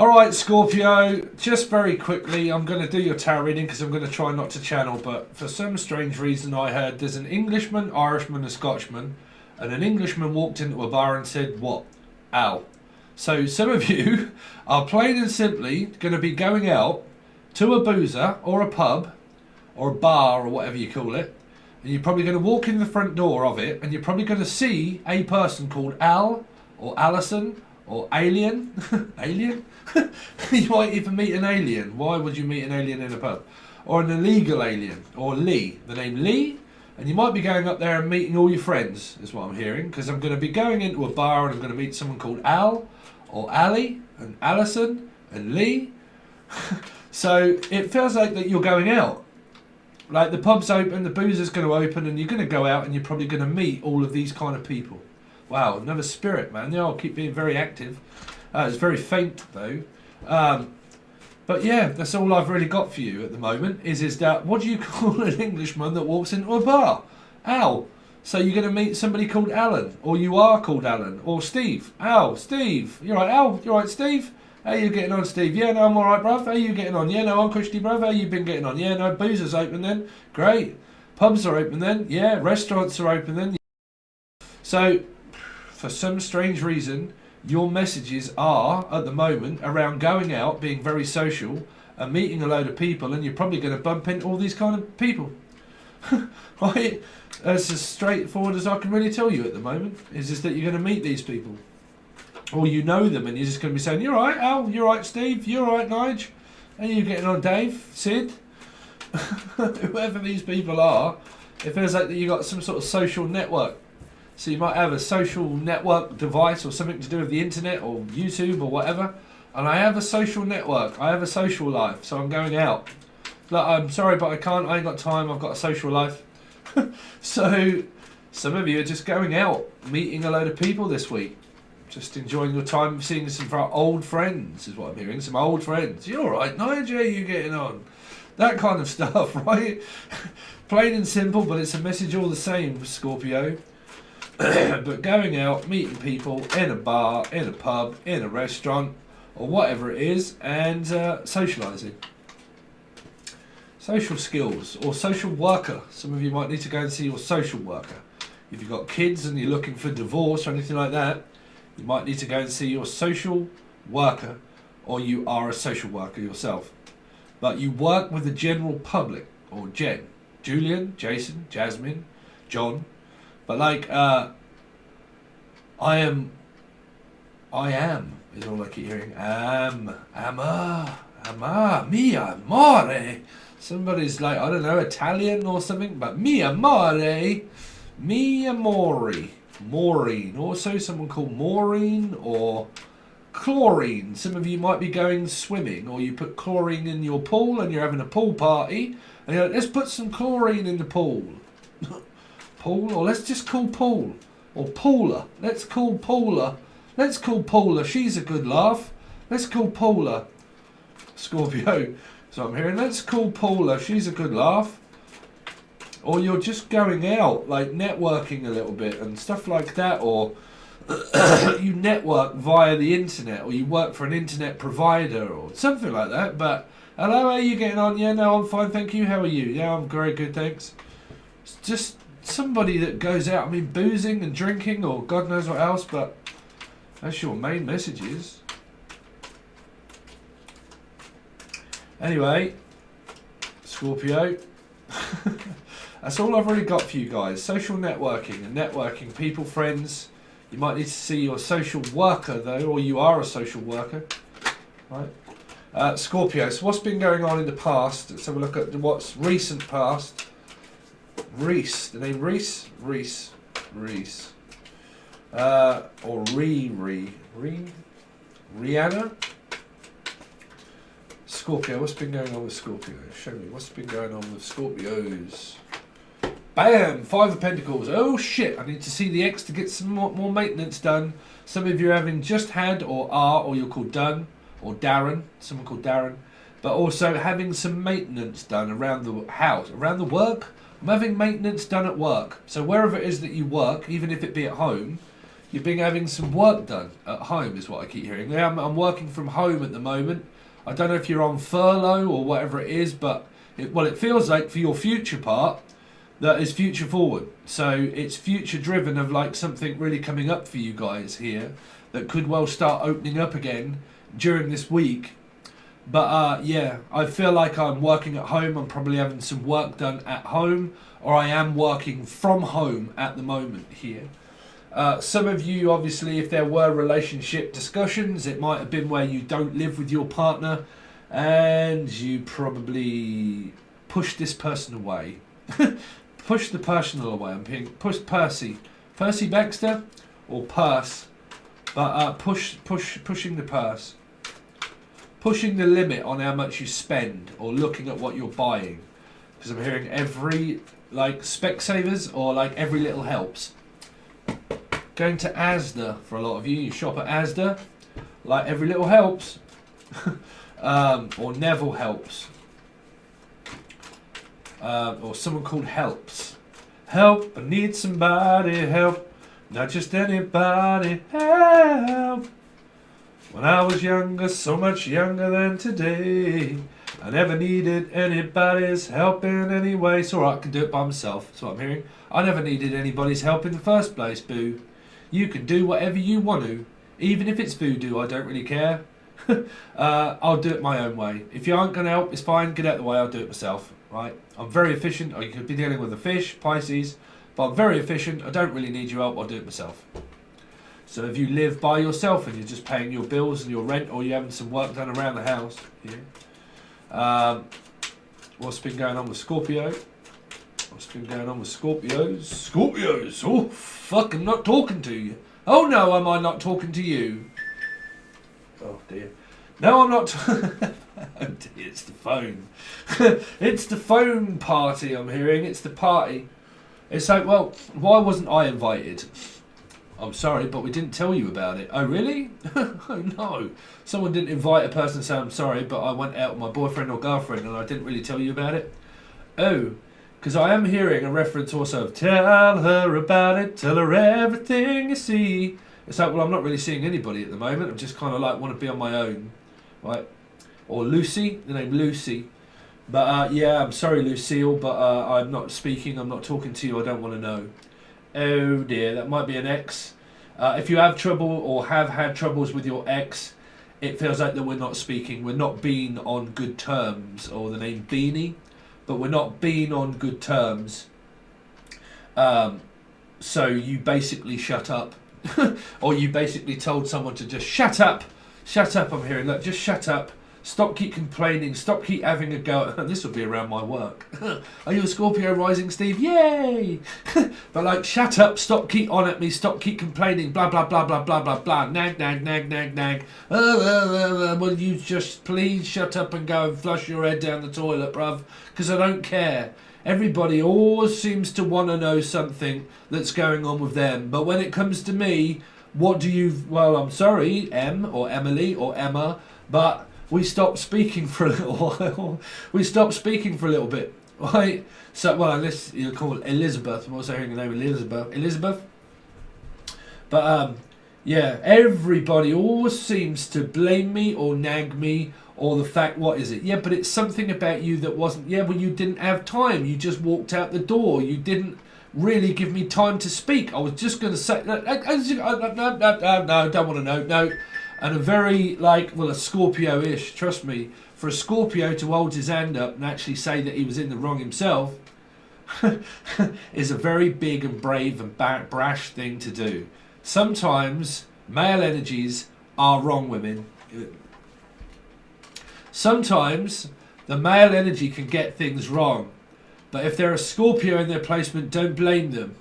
Alright, Scorpio, just very quickly, I'm going to do your tarot reading because I'm going to try not to channel, but for some strange reason I heard there's an Englishman, Irishman and Scotchman, and an Englishman walked into a bar and said, what? Ow. So some of you are plain and simply going to be going out to a boozer or a pub or a bar or whatever you call it, and you're probably going to walk in the front door of it and you're probably going to see a person called Al or Alison or Alien. Alien? You might even meet an alien. Why would you meet an alien in a pub? Or an illegal alien. Or Lee. The name Lee. And you might be going up there and meeting all your friends, is what I'm hearing. Because I'm going to be going into a bar and I'm going to meet someone called Al or Ali and Alison and Lee. So it feels like that you're going out. Like the pub's open, the boozer's going to open, and you're going to go out and you're probably going to meet all of these kind of people. Wow, another spirit, man. Yeah, I'll keep being very active. It's very faint, though. But yeah, that's all I've really got for you at the moment, is that, what do you call an Englishman that walks into a bar? Al. So you're going to meet somebody called Alan, or you are called Alan, or Steve. Al, Steve. You're right, Al. You're right, Steve. How you getting on, Steve? Yeah, no, I'm all right, bruv. How you getting on? Yeah, no, I'm Christy, bruv. How you been getting on? Yeah, no, boozer's open then. Great. Pubs are open then. Yeah, restaurants are open then. So, for some strange reason, your messages are, at the moment, around going out, being very social, and meeting a load of people, and you're probably going to bump into all these kind of people. Right? That's as straightforward as I can really tell you at the moment, is just that you're going to meet these people. Or you know them, and you're just going to be saying, you're right, Al, you're right, Steve, you're right, Nige. How are you getting on, Dave, Sid? Whoever these people are, it feels like that you've got some sort of social network. So you might have a social network device or something to do with the internet or YouTube or whatever. And I have a social network. I have a social life. So I'm going out. Like, I'm sorry, but I can't. I ain't got time. I've got a social life. So some of you are just going out, meeting a load of people this week. Just enjoying your time, seeing some of our old friends, is what I'm hearing. Some old friends. You're all right, Nigel, you getting on? That kind of stuff, right? Plain and simple, but it's a message all the same, Scorpio. But going out, meeting people in a bar, in a pub, in a restaurant, or whatever it is, and socialising. Social skills, or social worker. Some of you might need to go and see your social worker. If you've got kids and you're looking for divorce or anything like that, you might need to go and see your social worker, or you are a social worker yourself. But you work with the general public, or Jen, Julian, Jason, Jasmine, John. But like, I am, is all I keep hearing. Mi amore. Somebody's like, I don't know, Italian or something, but mi amore, mi amore. Maureen. Also someone called Maureen or chlorine. Some of you might be going swimming, or you put chlorine in your pool and you're having a pool party. And you're like, let's put some chlorine in the pool. Pool, or let's just call Paul, or Paula. Let's call Paula. Let's call Paula. She's a good laugh. Let's call Paula. Scorpio. So I'm hearing, let's call Paula. She's a good laugh. Or you're just going out, like networking a little bit and stuff like that, or you network via the internet, or you work for an internet provider or something like that. But hello, how are you getting on? Yeah, no, I'm fine, thank you. How are you? Yeah, I'm very good, thanks. It's just somebody that goes out, I mean, boozing and drinking, or God knows what else, but that's your main messages. Anyway, Scorpio, that's all I've really got for you guys. Social networking and networking, people, friends. You might need to see your social worker, though, or you are a social worker, right? Scorpio, so what's been going on in the past? Let's have a look at what's recent past. Reese, the name Reese? Reese. Or Rihanna? Scorpio, what's been going on with Scorpio? Show me, what's been going on with Scorpios? Bam! 5 of Pentacles. Oh shit, I need to see the X to get some more maintenance done. Some of you are having just had, or are, or you're called Dunn, or Darren, someone called Darren. But also having some maintenance done around the house, around the work. I'm having maintenance done at work. So wherever it is that you work, even if it be at home, You've been having some work done at home, is what I keep hearing. Yeah, I'm working from home at the moment. I don't know if you're on furlough or whatever it is, but it feels like for your future part, that is future forward. So it's future driven of like something really coming up for you guys here that could well start opening up again during this week. But yeah, I feel like I'm working at home. I'm probably having some work done at home, or I am working from home at the moment here. Some of you, obviously, if there were relationship discussions, it might have been where you don't live with your partner and you probably push this person away. Push the personal away. I'm being push Percy Baxter or Purse, but pushing the purse, pushing the limit on how much you spend, or looking at what you're buying, because I'm hearing every like Specsavers or like every little helps. Going to Asda for a lot of you. You shop at Asda, like every little helps, or Neville helps. Or someone called Helps. Help, I need somebody, help. Not just anybody, help. When I was younger, so much younger than today, I never needed anybody's help in any way. It's alright, I can do it by myself. That's what I'm hearing. I never needed anybody's help in the first place, boo. You can do whatever you want to. Even if it's voodoo, I don't really care. I'll do it my own way. If you aren't going to help, it's fine. Get out of the way, I'll do it myself. Right? I'm very efficient. I could be dealing with a fish, Pisces, but I'm very efficient. I don't really need your help. I'll do it myself. So if you live by yourself and you're just paying your bills and your rent, or you're having some work done around the house, yeah. What's been going on with Scorpio? What's been going on with Scorpios? Scorpios! Oh, fucking not talking to you. Oh no, am I not talking to you? Oh dear. No, I'm not. Oh dear, it's the phone. It's the phone party I'm hearing. It's the party. It's like, well, why wasn't I invited? I'm sorry, but we didn't tell you about it. Oh, really? Oh, no. Someone didn't invite a person and say, I'm sorry, but I went out with my boyfriend or girlfriend and I didn't really tell you about it. Oh, because I am hearing a reference also of tell her about it, tell her everything you see. It's like, well, I'm not really seeing anybody at the moment. I'm just kind of like want to be on my own, right? Or Lucy, the name Lucy. But yeah, I'm sorry, Lucille, but I'm not speaking. I'm not talking to you. I don't want to know. Oh dear, that might be an ex. If you have trouble or have had troubles with your ex, it feels like that we're not speaking. We're not being on good terms, or the name Beanie, but we're not being on good terms. So you basically shut up. Or you basically told someone to just shut up. Shut up, I'm hearing. Look, just shut up. Stop keep complaining. Stop keep having a go. This will be around my work. Are you a Scorpio rising, Steve? Yay! But like, shut up. Stop keep on at me. Stop keep complaining. Blah, blah, blah, blah, blah, blah, blah. Nag, nag, nag, nag, nag. Will you just please shut up and go and flush your head down the toilet, bruv? Because I don't care. Everybody always seems to want to know something that's going on with them. But when it comes to me, what do you... Well, I'm sorry, Em, or Emily, or Emma, but we stopped speaking for a little while. We stopped speaking for a little bit, right? So, well, unless you call it Elizabeth. I'm also hearing the name Elizabeth. Elizabeth? But, yeah, everybody always seems to blame me or nag me, or the fact, what is it? Yeah, but it's something about you that wasn't... Yeah, well, you didn't have time. You just walked out the door. You didn't really give me time to speak. I was just going to say... No, don't want to know. No. And a very, like, well, a Scorpio-ish, trust me, for a Scorpio to hold his hand up and actually say that he was in the wrong himself is a very big and brave and brash thing to do. Sometimes male energies are wrong, women. Sometimes the male energy can get things wrong. But if they're a Scorpio in their placement, don't blame them,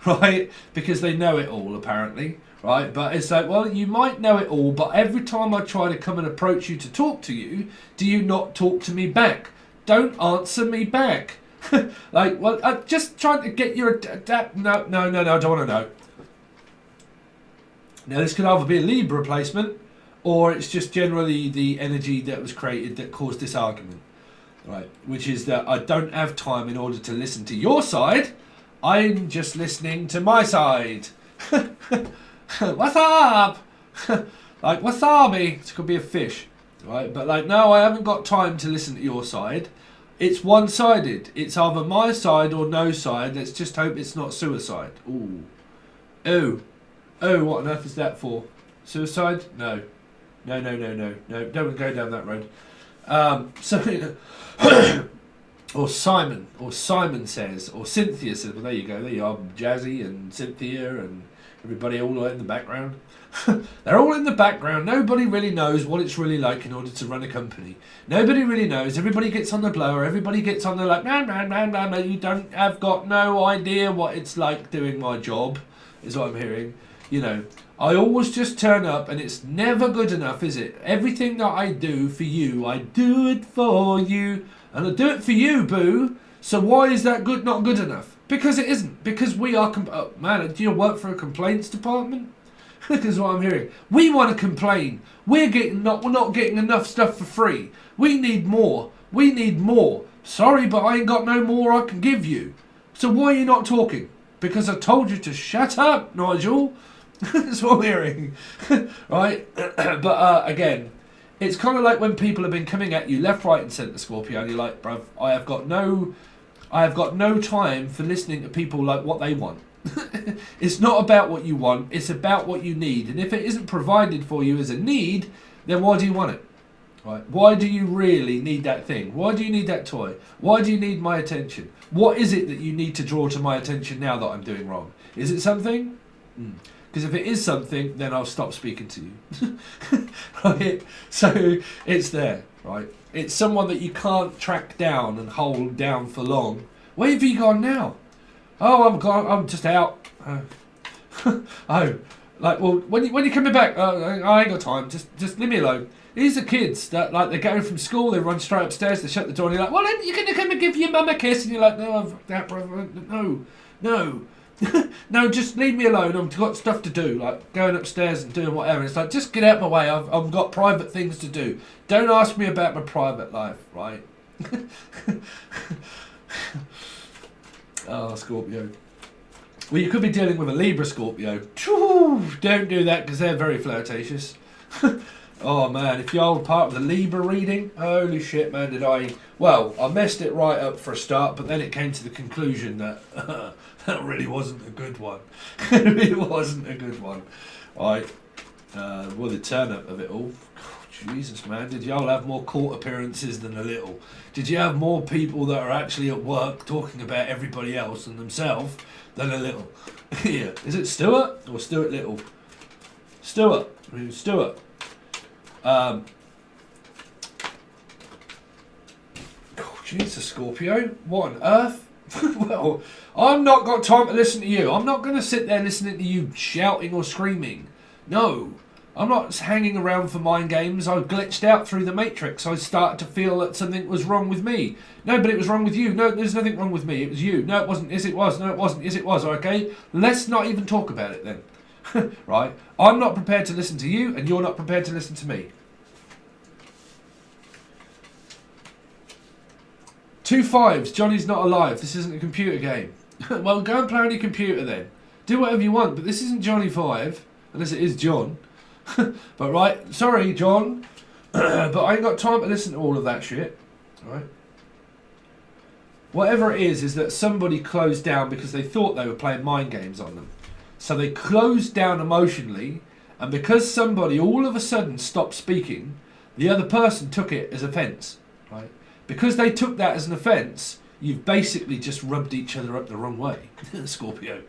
right? Because they know it all, apparently, right? But it's like, well, you might know it all, but every time I try to come and approach you to talk to you, do you not talk to me back? Don't answer me back. Like, well, I'm just trying to get your... No, I don't want to know. Now, this could either be a Libra placement, or it's just generally the energy that was created that caused this argument, right? Which is that I don't have time in order to listen to your side. I'm just listening to my side. What's up? Like, wasabi. It could be a fish, right? But like, no, I haven't got time to listen to your side. It's one-sided. It's either my side or no side. Let's just hope it's not suicide. Ooh. Oh. Oh, what on earth is that for? Suicide? No. No, no, no, no. No, don't go down that road. So, or Simon says, or Cynthia says, well, there you go. There you are, Jazzy and Cynthia and everybody all in the background. They're all in the background. Nobody really knows what it's really like in order to run a company. Nobody really knows. Everybody gets on the blower. Everybody gets on the like, no, you don't have got no idea what it's like doing my job, is what I'm hearing. You know, I always just turn up and it's never good enough, is it? Everything that I do for you, I do it for you. And I do it for you, boo. So why is that not good enough? Because it isn't. Because we are... oh, man, do you work for a complaints department? Because what I'm hearing. We want to complain. We're not getting enough stuff for free. We need more. We need more. Sorry, but I ain't got no more I can give you. So why are you not talking? Because I told you to shut up, Nigel. That's what I'm hearing. Right? But again, it's kind of like when people have been coming at you left, right and centre, Scorpio, and you're like, bruv, I have got no time for listening to people like what they want. It's not about what you want, it's about what you need. And if it isn't provided for you as a need, then why do you want it? Right? Why do you really need that thing? Why do you need that toy? Why do you need my attention? What is it that you need to draw to my attention now that I'm doing wrong? Is it something? Because if it is something, then I'll stop speaking to you. Right? So it's there, right? It's someone that you can't track down and hold down for long. Where have you gone now? Oh, I'm gone. I'm just out. Oh, like, well, when you coming back? I ain't got time. Just leave me alone. These are kids that, like, they're going from school, they run straight upstairs, they shut the door, and you're like, well, then you're going to come and give your mum a kiss, and you're like, no, I've that, brother, no. No, just leave me alone. I've got stuff to do, like going upstairs and doing whatever. It's like, just get out of my way. I've got private things to do. Don't ask me about my private life, right? Oh, Scorpio. Well, you could be dealing with a Libra Scorpio. Don't do that because they're very flirtatious. Oh man, if you're part of the Libra reading, holy shit, man, did I... Well, I messed it right up for a start, but then it came to the conclusion that that really wasn't a good one. It really wasn't a good one. Right, well, the turn-up of it all. Oh, Jesus, man, did y'all have more court appearances than a little? Did you have more people that are actually at work talking about everybody else and themselves than a little? Yeah, is it Stuart or Stuart Little? Stuart. Oh, Jesus, Scorpio. What on earth? Well, I've not got time to listen to you. I'm not going to sit there listening to you shouting or screaming. No. I'm not hanging around for mind games. I glitched out through the matrix. I started to feel that something was wrong with me. No, but it was wrong with you. No, there's nothing wrong with me. It was you. No, it wasn't. Yes, it was. No, it wasn't. Yes, it was. Okay? Let's not even talk about it then. Right? I'm not prepared to listen to you, and you're not prepared to listen to me. 2 5s. Johnny's not alive. This isn't a computer game. Well, go and play on your computer then. Do whatever you want, but this isn't Johnny 5, unless it is John. But right, sorry, John, but I ain't got time to listen to all of that shit. Right? Whatever it is that somebody closed down because they thought they were playing mind games on them. So they closed down emotionally, and because somebody all of a sudden stopped speaking, the other person took it as offence. Right? Because they took that as an offence, you've basically just rubbed each other up the wrong way. Scorpio.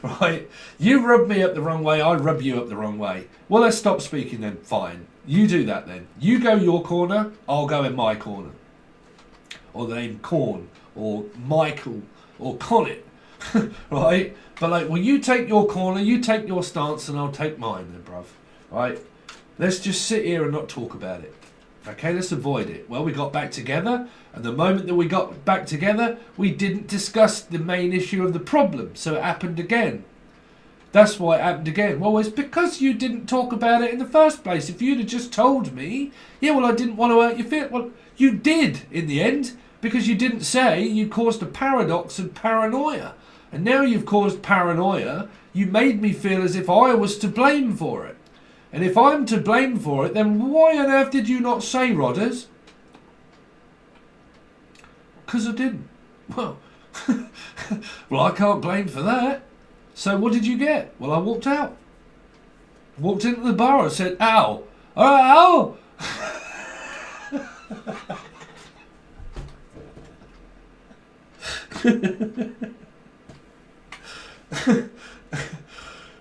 Right? You rub me up the wrong way, I rub you up the wrong way. Well, let's stop speaking then. Fine. You do that then. You go your corner, I'll go in my corner. Or the name Corn, or Michael, or Connett. Right? But like, well, you take your corner, you take your stance, and I'll take mine then, bruv. Right? Let's just sit here and not talk about it. Okay, let's avoid it. Well, we got back together, and the moment that we got back together, we didn't discuss the main issue of the problem, so it happened again. That's why it happened again. Well, it's because you didn't talk about it in the first place. If you'd have just told me, yeah, well, I didn't want to hurt your feelings. Well, you did in the end, because you didn't say. You caused a paradox of paranoia. And now you've caused paranoia. You made me feel as if I was to blame for it. And if I'm to blame for it, then why on earth did you not say, Rodders? Because I didn't. Well, well, I can't blame for that. So what did you get? Well, I walked out. Walked into the bar and said, ow. All right, ow.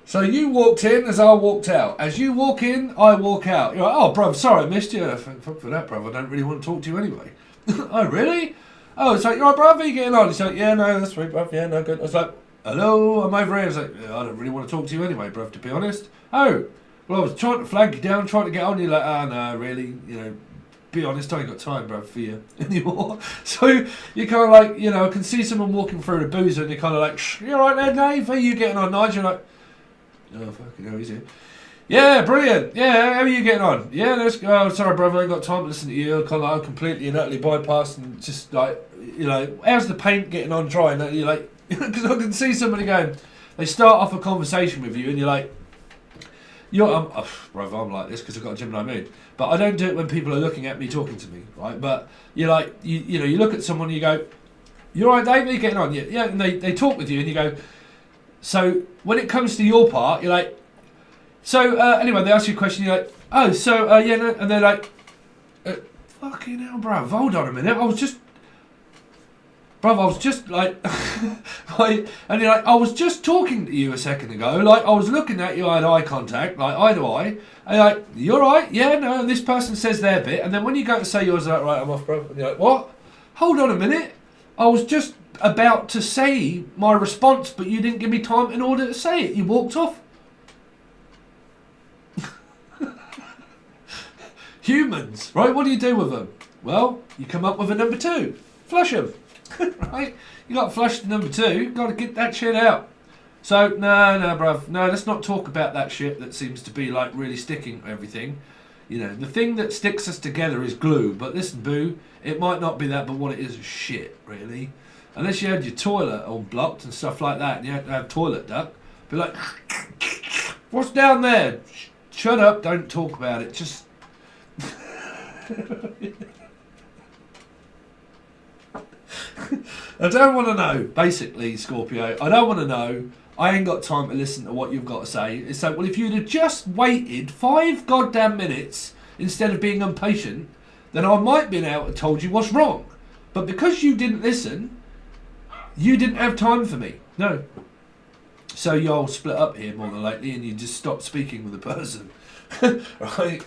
So you walked in as I walked out. As you walk in, I walk out. You're like, oh, bruv, sorry, I missed you. Fuck for that, bruv. I don't really want to talk to you anyway. Oh, really? Oh, it's like, you're right, bruv, how are you getting on? He's like, yeah, no, that's sweet, bruv. Yeah, no, good. I was like, hello, I'm over here. I was like, yeah, I don't really want to talk to you anyway, bruv, to be honest. Oh, well, I was trying to flag you down, trying to get on. You're like, oh, no, really, you know, be honest, I ain't got time, bruv, for you anymore. So you kind of like, you know, I can see someone walking through the boozer and you're kind of like, shh, you all right there, Dave? How are you getting on, Nigel? You're like, oh, fucking hell, he's here. Yeah, brilliant. Yeah, how are you getting on? Yeah, let's go. Oh, sorry, brother, I ain't got time to listen to you. Kind of like completely and utterly bypassed and just like, you know, how's the paint getting on dry? And you're like, because I can see somebody going, they start off a conversation with you and you're like, brother, I'm like this because I've got a Gemini moon. But I don't do it when people are looking at me talking to me, right? But you're like, you know, you look at someone and you go, you all right, Dave? Are you getting on? Yeah, and they talk with you and you go, so when it comes to your part, you're like, so anyway, they ask you a question, you're like, oh, so, yeah, no, and they're like, fucking hell, bruv, hold on a minute, I was just like, like, and you're like, I was just talking to you a second ago, like, I was looking at you, I had eye contact, like, eye to eye, and you're like, you're right, yeah, no, and this person says their bit, and then when you go to say yours, like, right, I'm off, bruv, and you're like, what? Hold on a minute, I was just about to say my response, but you didn't give me time in order to say it, you walked off. Humans, right? What do you do with them? Well, you come up with a number 2. Flush them, right? You got to flush the number 2. You got to get that shit out. So, no, bruv. No, let's not talk about that shit that seems to be like really sticking everything. You know, the thing that sticks us together is glue. But listen, boo, it might not be that, but what it is shit, really. Unless you had your toilet all blocked and stuff like that, and you had to have toilet duct. Be like, what's down there? Shut up, don't talk about it. Just... I don't want to know, basically, Scorpio. I don't want to know. I ain't got time to listen to what you've got to say. It's like, well, if you'd have just waited 5 goddamn minutes instead of being impatient, then I might have been able to told you what's wrong. But because you didn't listen, you didn't have time for me. No. So y'all split up here more than likely and you just stop speaking with the person. Right?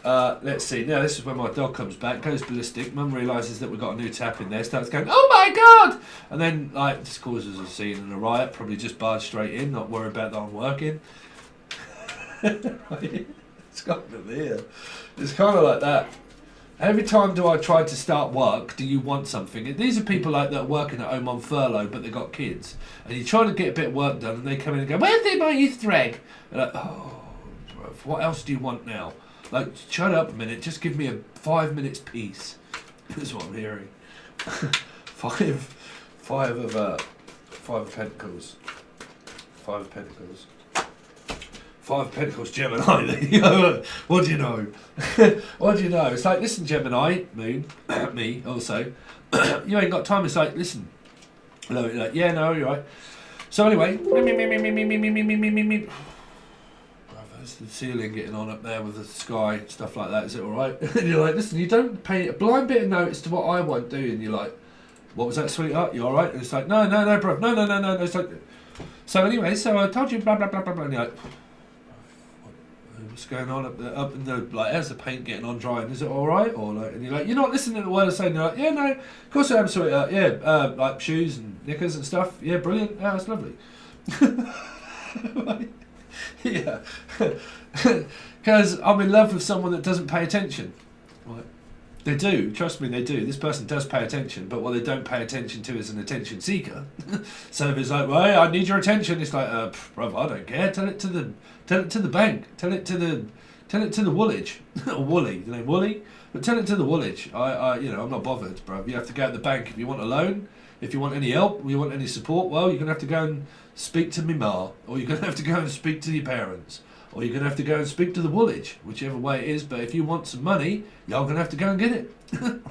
Let's see. Now this is when my dog comes back, goes ballistic. Mum realises that we've got a new tap in there, starts going, oh my god! And then like this causes a scene and a riot. Probably just barge straight in, not worry about that I'm working. It's kind of there. It's kind of like that. Every time do I try to start work, do you want something? These are people like that are working at home on furlough, but they've got kids. And you're trying to get a bit of work done, and they come in and go, where's my Easter egg? And like, oh, what else do you want now? Like, shut up a minute, just give me a 5 minutes peace. That's what I'm hearing. Five of Pentacles. 5 of Pentacles. 5 of Pentacles, Gemini. What do you know? What do you know? It's like, listen, Gemini, Moon, me also. You ain't got time. It's like, listen. Hello, like, yeah, no, you're right. So anyway, there's the ceiling getting on up there with the sky, stuff like that. Is it all right? And you're like, listen, you don't pay a blind bit of notice to what I won't do. And you're like, what was that, sweetheart? You all right? And it's like, no, bro, no. It's like, so anyway, so I told you, blah blah blah blah blah. And you're like, what's going on up in the, like, how's the paint getting on drying? Is it all right? Or like, and you're like, you're not listening to the word I'm saying. You're like, yeah, no, of course I am, sweetheart. Yeah, like shoes and knickers and stuff. Yeah, brilliant. Oh, that's lovely. Yeah, because I'm in love with someone that doesn't pay attention. Right? They do, trust me, they do. This person does pay attention, but what they don't pay attention to is an attention seeker. So if it's like, well, hey, I need your attention, it's like, bruv, I don't care. Tell it to the bank. Tell it to the Woolwich. Or Woolly, Woolly? But tell it to the Woolwich. I'm not bothered, bruv. You have to go to the bank if you want a loan. If you want any help, or you want any support, well, you're going to have to go and speak to me ma, or you're going to have to go and speak to your parents, or you're going to have to go and speak to the Woolwich, whichever way it is. But if you want some money, you're going to have to go and get it.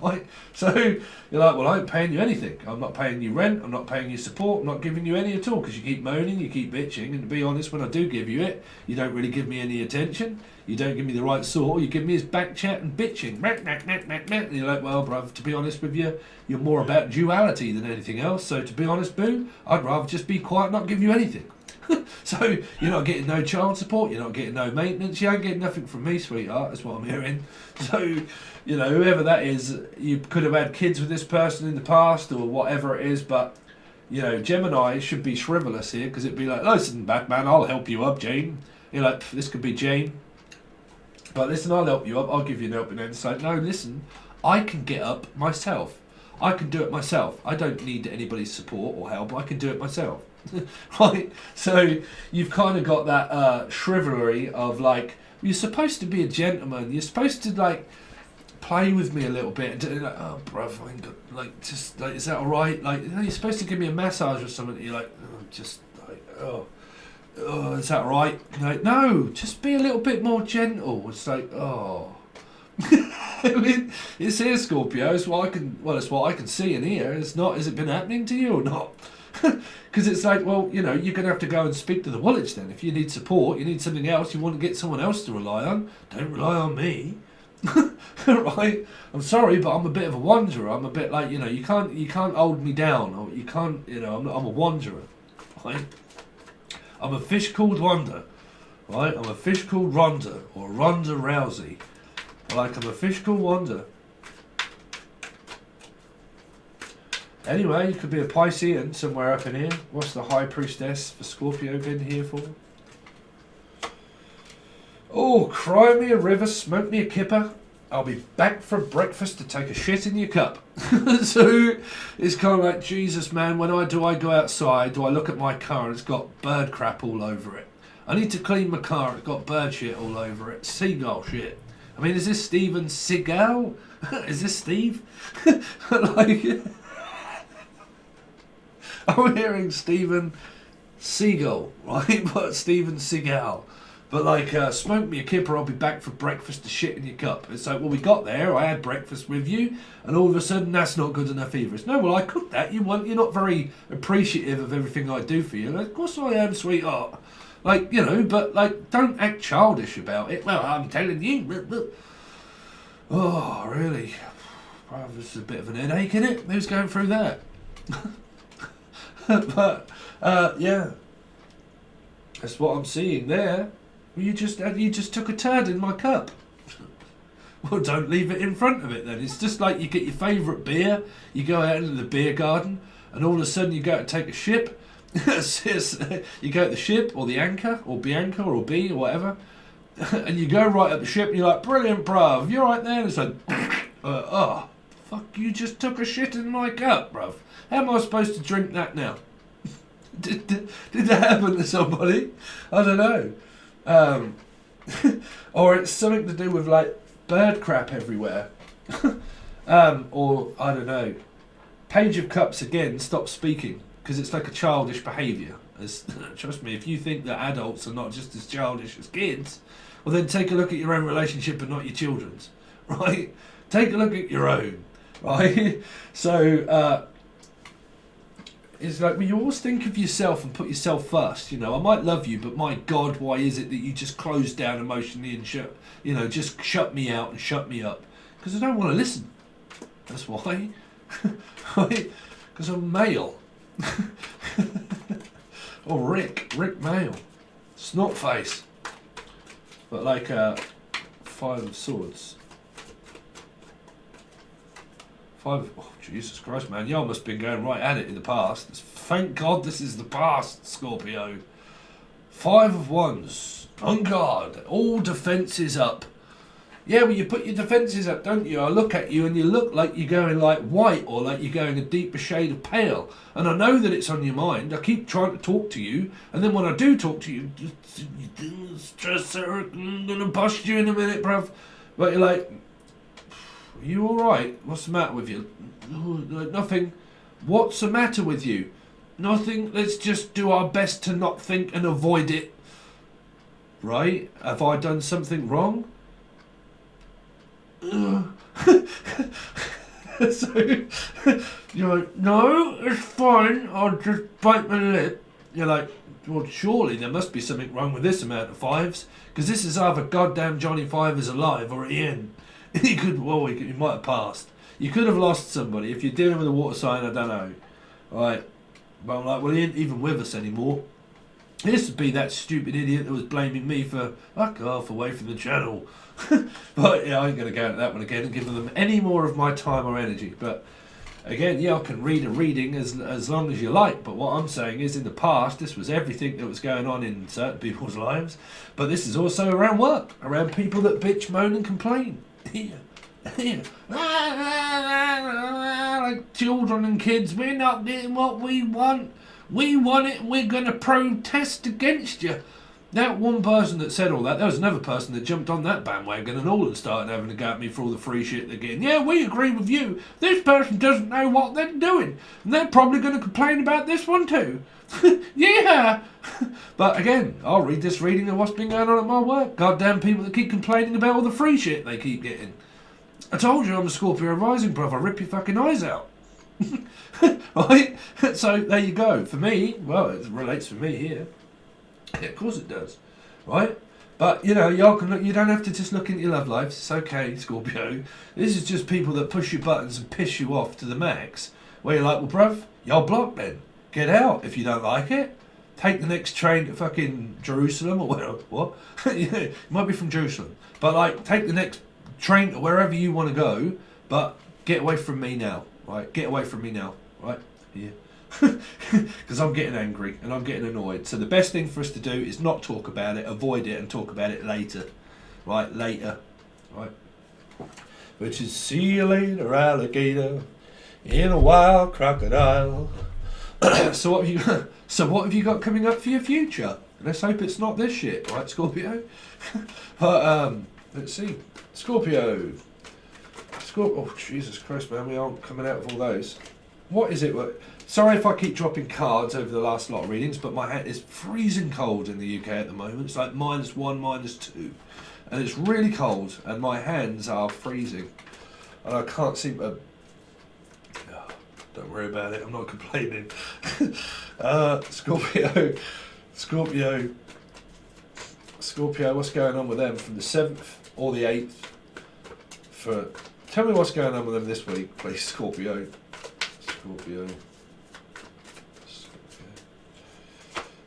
Right? So you're like, well, I ain't paying you anything. I'm not paying you rent. I'm not paying you support. I'm not giving you any at all, because you keep moaning, you keep bitching. And to be honest, when I do give you it, you don't really give me any attention. You don't give me the right sort. All you give me is back chat and bitching. And you're like, well, bruv, to be honest with you, you're more about duality than anything else. So to be honest, boo, I'd rather just be quiet and not give you anything. So you're not getting no child support, you're not getting no maintenance, you ain't getting nothing from me, sweetheart. That's what I'm hearing. So, you know, whoever that is, you could have had kids with this person in the past or whatever it is, but, you know, Gemini should be shrivelous here, because it'd be like, listen, Batman, I'll help you up, Jane. You're like, this could be Jane. But listen, I'll help you up, I'll give you an helping hand. It's like, no, listen, I can get up myself. I can do it myself. I don't need anybody's support or help. I can do it myself. Right? So you've kind of got that chivalry of like, you're supposed to be a gentleman. You're supposed to like play with me a little bit and do like, oh, bruv, I ain't got, like, just like, is that all right? Like, you know, you're supposed to give me a massage or something. You're like, oh, just like, oh, is that all right? Like, no, just be a little bit more gentle. It's like, oh. I mean, it's here, Scorpio. It's what I can. Well, it's what I can see and hear. It's not. Has it been happening to you or not? Because it's like, well, you know, you're going to have to go and speak to the Woolwich then. If you need support, you need something else. You want to get someone else to rely on. Don't rely on me, right? I'm sorry, but I'm a bit of a wanderer. I'm a bit like, you know, you can't hold me down, or you can't, you know, I'm a wanderer, right? I'm a fish called Wanda, right? I'm a fish called Ronda or Ronda Rousey. Like, I'm a fish called Wanda. Anyway, you could be a Piscean somewhere up in here. What's the High Priestess for Scorpio been here for? Oh, cry me a river, smoke me a kipper. I'll be back for breakfast to take a shit in your cup. So it's kind of like, Jesus, man, when I go outside, do I look at my car and it's got bird crap all over it? I need to clean my car, it's got bird shit all over it. Seagull shit. I mean, is this Steven Seagal? Is this Steve? Like, I'm hearing Steven Seagal, right? But Steven Seagal. But like, smoke me a kipper, I'll be back for breakfast to shit in your cup. It's like, well, we got there, I had breakfast with you, and all of a sudden that's not good enough either. It's, no, well, I cooked that. You're not very appreciative of everything I do for you. Like, of course I am, sweetheart. Like, you know, but like, don't act childish about it. Well, I'm telling you. Oh, really? Oh, this is a bit of an headache, isn't it? Who's going through that? But, yeah. That's what I'm seeing there. You just took a turd in my cup. Well, don't leave it in front of it then. It's just like you get your favourite beer, you go out into the beer garden, and all of a sudden you go to take a ship. You go at the ship, or the anchor, or Bianca, or B, or whatever, and you go right at the ship, and you're like, brilliant, bruv, you're right there, and it's like, oh, fuck, you just took a shit in my cup, bruv. How am I supposed to drink that now? Did that happen to somebody? I don't know. Or it's something to do with, like, bird crap everywhere. Or, I don't know, Page of Cups, again, stop speaking. Because it's like a childish behaviour. Trust me, if you think that adults are not just as childish as kids, well then take a look at your own relationship and not your children's, right? Take a look at your own, right? So, it's like, well, you always think of yourself and put yourself first. You know, I might love you, but my God, why is it that you just close down emotionally and just shut me out and shut me up? Because I don't want to listen. That's why. Right? Because I'm male. Or Rick Mail, snot face. But like Five of Swords. Oh, Jesus Christ, man, y'all must have been going right at it in the past. Thank God this is the past, Scorpio. Five of Wands, on guard, all defences up. Yeah, well, you put your defences up, don't you? I look at you and you look like you're going like white, or like you're going a deeper shade of pale. And I know that it's on your mind. I keep trying to talk to you. And then when I do talk to you, stress, I'm going to bust you in a minute, bruv. But you're like, are you alright? What's the matter with you? Like, nothing. What's the matter with you? Nothing, let's just do our best to not think and avoid it. Right? Have I done something wrong? So you're like, no, it's fine, I'll just bite my lip. You're like, well, surely there must be something wrong with this amount of fives, because this is either goddamn Johnny Five is alive or he in. He might have passed. You could have lost somebody. If you're dealing with a water sign, I don't know. Right. But I'm like, well, he ain't even with us anymore. This would be that stupid idiot that was blaming me for, fuck off, away from the channel. But yeah, I ain't going to go into that one again and give them any more of my time or energy. But again, yeah, I can read a reading as long as you like. But what I'm saying is, in the past, this was everything that was going on in certain people's lives. But this is also around work, around people that bitch, moan and complain. Like children and kids, we're not getting what we want. We want it, we're going to protest against you. That one person that said all that, there was another person that jumped on that bandwagon and all and started having a go at me for all the free shit they're getting. Yeah, we agree with you. This person doesn't know what they're doing. And they're probably going to complain about this one too. Yeah. But again, I'll read this reading of what's been going on at my work. Goddamn people that keep complaining about all the free shit they keep getting. I told you I'm a Scorpio rising, bruv. I rip your fucking eyes out. Right? So there you go. For me, well, it relates for me here. Yeah, of course it does. Right? But, you know, y'all can look, you don't have to just look into your love lives. It's okay, Scorpio. This is just people that push your buttons and piss you off to the max. Where you're like, well, bruv, y'all blocked then. Get out if you don't like it. Take the next train to fucking Jerusalem or whatever. What? Yeah, you might be from Jerusalem. But, like, take the next train to wherever you want to go, but get away from me now. Right? Get away from me now. Right? Yeah. Because I'm getting angry and I'm getting annoyed. So the best thing for us to do is not talk about it, avoid it, and talk about it later. Right? Later. Right? Which is, see you later, alligator, in a wild crocodile. So what have you got coming up for your future? Let's hope it's not this shit, right, Scorpio? But let's see. Scorpio. Oh, Jesus Christ, man, we aren't coming out of all those. What is it? Sorry if I keep dropping cards over the last lot of readings, but my hand is freezing cold in the UK at the moment. It's like -1, -2. And it's really cold, and my hands are freezing. And I can't seem to... Oh, don't worry about it, I'm not complaining. Scorpio, what's going on with them from the 7th or the 8th? Tell me what's going on with them this week, please, Scorpio.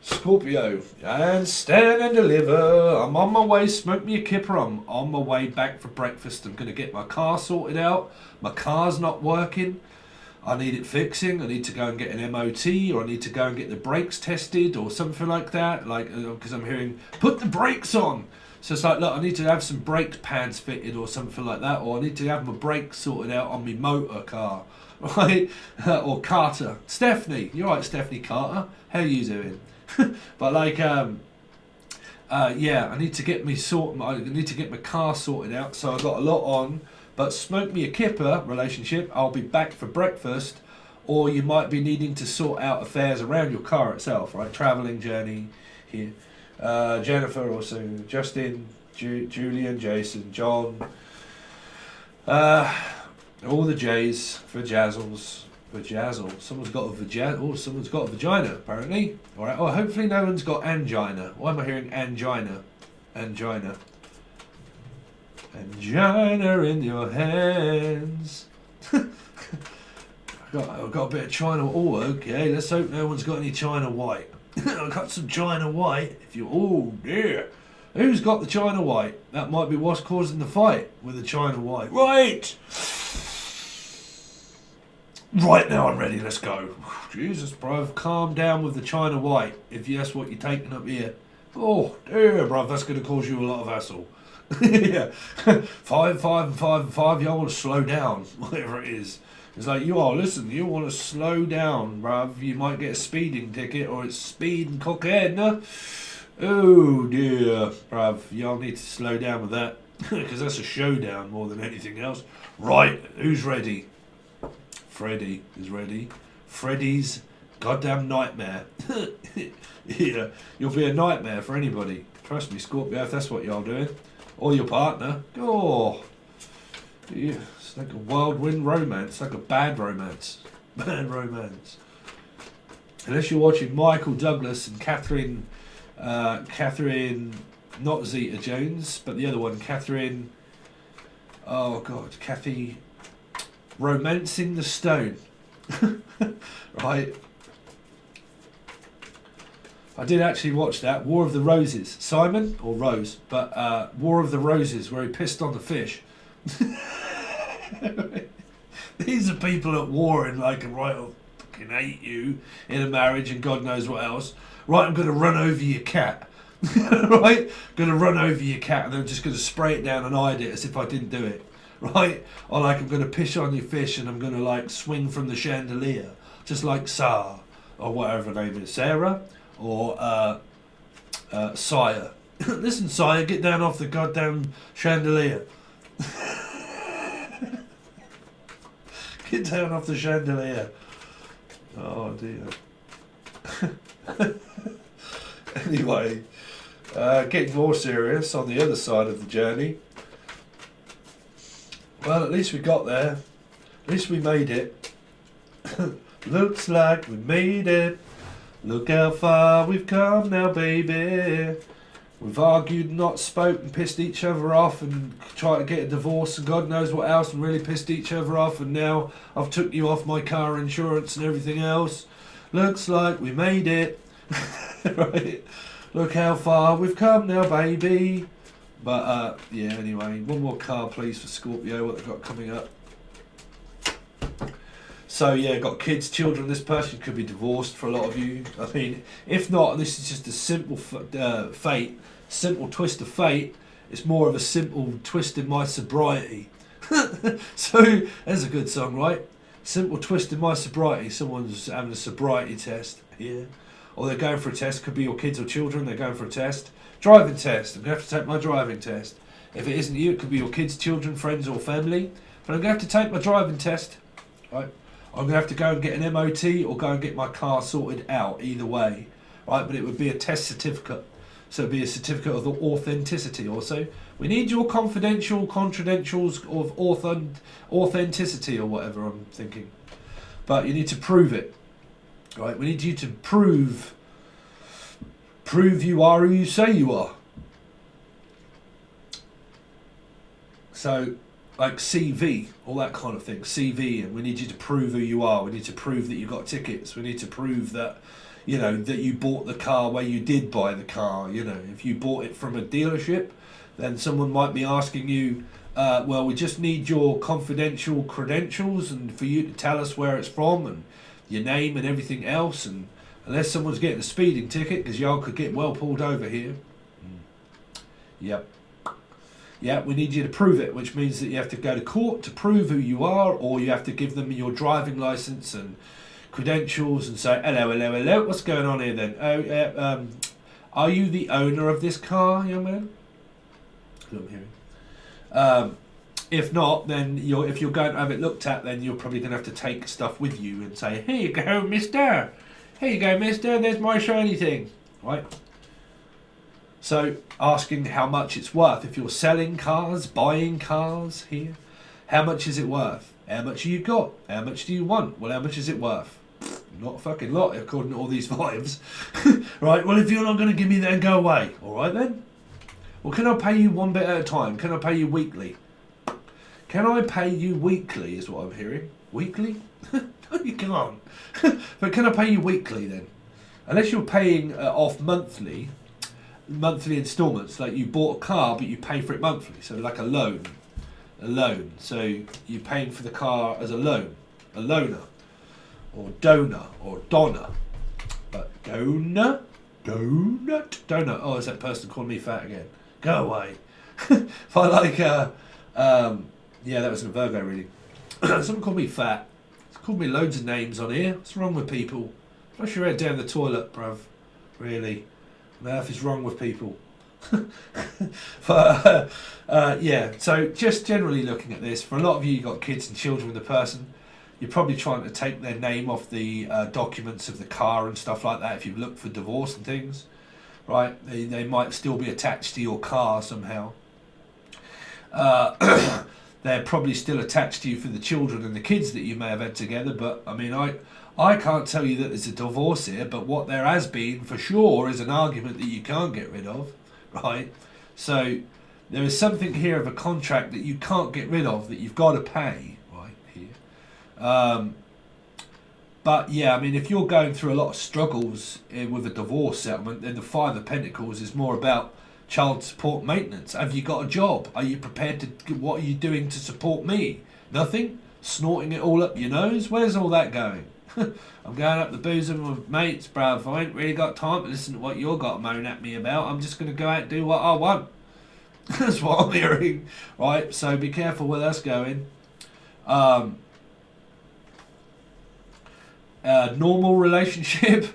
Scorpio, and stand and deliver. I'm on my way, smoke me a kipper. I'm on my way back for breakfast. I'm going to get my car sorted out. My car's not working. I need it fixing. I need to go and get an MOT, or I need to go and get the brakes tested or something like that. Like, because I'm hearing, put the brakes on. So it's like, look, I need to have some brake pads fitted or something like that, or I need to have my brakes sorted out on my motor car, right? Or Carter. Stephanie, you're right, Stephanie Carter. How you doing? But like, yeah, I need to get I need to get my car sorted out. So I've got a lot on. But smoke me a kipper relationship. I'll be back for breakfast, or you might be needing to sort out affairs around your car itself, right? Traveling journey here. Jennifer also, Justin, Julian, Jason, John, all the J's for Jazzles. Someone's got a vagina apparently. All right. Oh, hopefully no one's got angina. Why am I hearing angina? Angina in your hands. I've got a bit of China. Oh, okay. Let's hope no one's got any China white. I've got some China white. Oh dear. Who's got the China white? That might be what's causing the fight with the China white. Right. Right now I'm ready. Let's go. Jesus, bruv. Calm down with the China white. If that's what you're taking up here. Oh dear, bruv. That's going to cause you a lot of hassle. Yeah. 5, 5, and 5, and 5. Y'all want to slow down. Whatever it is. It's like, you want to slow down, bruv. You might get a speeding ticket, or it's speed and cocaine. Oh dear, bruv. Y'all need to slow down with that. Because that's a showdown more than anything else. Right, who's ready? Freddie is ready. Freddy's goddamn nightmare. Yeah, you'll be a nightmare for anybody. Trust me, Scorpio, if that's what you're doing. Or your partner. Oh, yeah, it's like a whirlwind romance, like a bad romance. Bad romance. Unless you're watching Michael Douglas and Catherine, not Zeta-Jones, but the other one, Catherine, oh God, Kathy, Romancing the Stone. Right. I did actually watch that, War of the Roses. Simon, or Rose, but War of the Roses, where he pissed on the fish. These are people at war and like, right, I'll fucking hate you in a marriage and God knows what else. Right, I'm going to run over your cat. Right? Going to run over your cat and I'm just going to spray it down and hide it as if I didn't do it. Right? Or like, I'm going to piss on your fish and I'm going to like swing from the chandelier. Just like Sarah, or whatever her name is. Sarah? Or Sire. Listen, Sire, get down off the goddamn chandelier. Get down off the chandelier. Oh dear. Anyway, getting more serious on the other side of the journey. Well, at least we got there. At least we made it. Looks like we made it. Look how far we've come now, baby. We've argued, not spoken, pissed each other off and tried to get a divorce and God knows what else and really pissed each other off, and now I've took you off my car insurance and everything else. Looks like we made it. Right? Look how far we've come now, baby. But yeah, anyway, one more card please for Scorpio, what they've got coming up. So yeah, got kids, children. This person could be divorced for a lot of you. I mean, if not, and this is just a simple fate, simple twist of fate. It's more of a simple twist in my sobriety. So there's a good song, right? Simple twist in my sobriety. Someone's having a sobriety test here, or they're going for a test. Could be your kids or children. They're going for a test. Driving test. I'm gonna have to take my driving test. If it isn't you, it could be your kids, children, friends, or family. But I'm gonna have to take my driving test, right? I'm going to have to go and get an MOT or go and get my car sorted out, either way, right? But it would be a test certificate. So it would be a certificate of authenticity also. We need your confidential contradentials of authenticity or whatever I'm thinking. But you need to prove it, right? We need you to prove you are who you say you are. So, like CV, all that kind of thing. CV, and we need you to prove who you are. We need to prove that you got tickets. We need to prove that, you know, that you bought the car where you did buy the car. You know, if you bought it from a dealership, then someone might be asking you, well, we just need your confidential credentials and for you to tell us where it's from and your name and everything else. And unless someone's getting a speeding ticket, because y'all could get well pulled over here. Yep. Yeah, we need you to prove it, which means that you have to go to court to prove who you are, or you have to give them your driving license and credentials and say, hello, what's going on here then? Oh, are you the owner of this car, young man? That's what I'm hearing. If not, then if you're going to have it looked at, then you're probably going to have to take stuff with you and say, here you go, mister. Here you go, mister, there's my shiny thing. Right? So, asking how much it's worth. If you're selling cars, buying cars here, how much is it worth? How much you got? How much do you want? Well, how much is it worth? Not a fucking lot, according to all these vibes. Right, well, if you're not going to give me that, go away. All right, then? Well, can I pay you one bit at a time? Can I pay you weekly? Can I pay you weekly, is what I'm hearing. Weekly? No, you can't. But can I pay you weekly, then? Unless you're paying off monthly instalments, like you bought a car but you pay for it monthly, so like a loan, so you're paying for the car as a loan, a loaner, or donor, or donna, but donut, oh, is that person calling me fat again? Go away. If I like, yeah, that was in a Virgo reading. Someone called me fat. It's called me loads of names on here. What's wrong with people? Flush your head down the toilet, bruv. Really. What on earth is wrong with people? But yeah, so just generally looking at this, for a lot of you, you've got kids and children with the person. You're probably trying to take their name off the documents of the car and stuff like that. If you look for divorce and things, right? They might still be attached to your car somehow. They're probably still attached to you for the children and the kids that you may have had together. But I mean, I can't tell you that there's a divorce here, but what there has been for sure is an argument that you can't get rid of, right? So there is something here of a contract that you can't get rid of, that you've got to pay, right here. But yeah, I mean, if you're going through a lot of struggles with a divorce settlement, then the Five of Pentacles is more about child support maintenance. Have you got a job? Are you prepared to, what are you doing to support me? Nothing? Snorting it all up your nose? Where's all that going? I'm going up the boozing with mates, bruv. I ain't really got time to listen to what you're got to moan at me about. I'm just going to go out and do what I want. That's what I'm hearing. Right, so be careful where that's going. Normal relationship.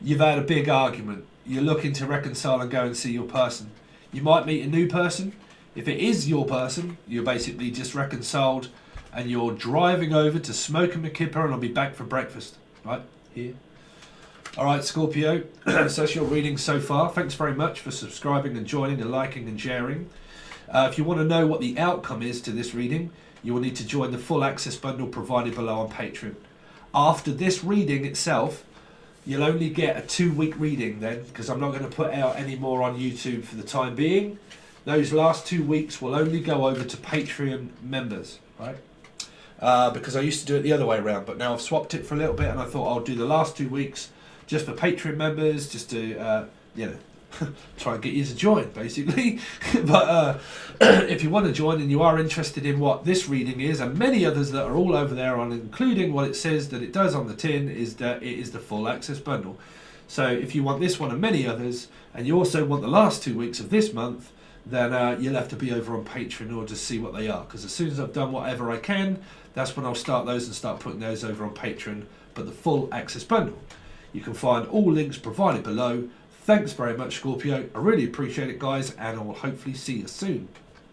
You've had a big argument. You're looking to reconcile and go and see your person. You might meet a new person. If it is your person, you're basically just reconciled and you're driving over to smoke a Makippa and I'll be back for breakfast. Right, here. Alright, Scorpio. So that's your reading so far. Thanks very much for subscribing and joining and liking and sharing. If you want to know what the outcome is to this reading, you will need to join the full access bundle provided below on Patreon. After this reading itself, you'll only get a 2-week reading then, because I'm not going to put out any more on YouTube for the time being. Those last 2 weeks will only go over to Patreon members, right? Because I used to do it the other way around, but now I've swapped it for a little bit, and I thought I'll do the last 2 weeks just for Patreon members, just to, you know, try and get you to join, basically. But if you want to join and you are interested in what this reading is, and many others that are all over there on, including what it says that it does on the tin, is that it is the full access bundle. So if you want this one and many others, and you also want the last 2 weeks of this month, then you'll have to be over on Patreon or just see what they are. Because as soon as I've done whatever I can, that's when I'll start those and start putting those over on Patreon. But the full access bundle, you can find all links provided below. Thanks very much, Scorpio. I really appreciate it, guys, and I will hopefully see you soon.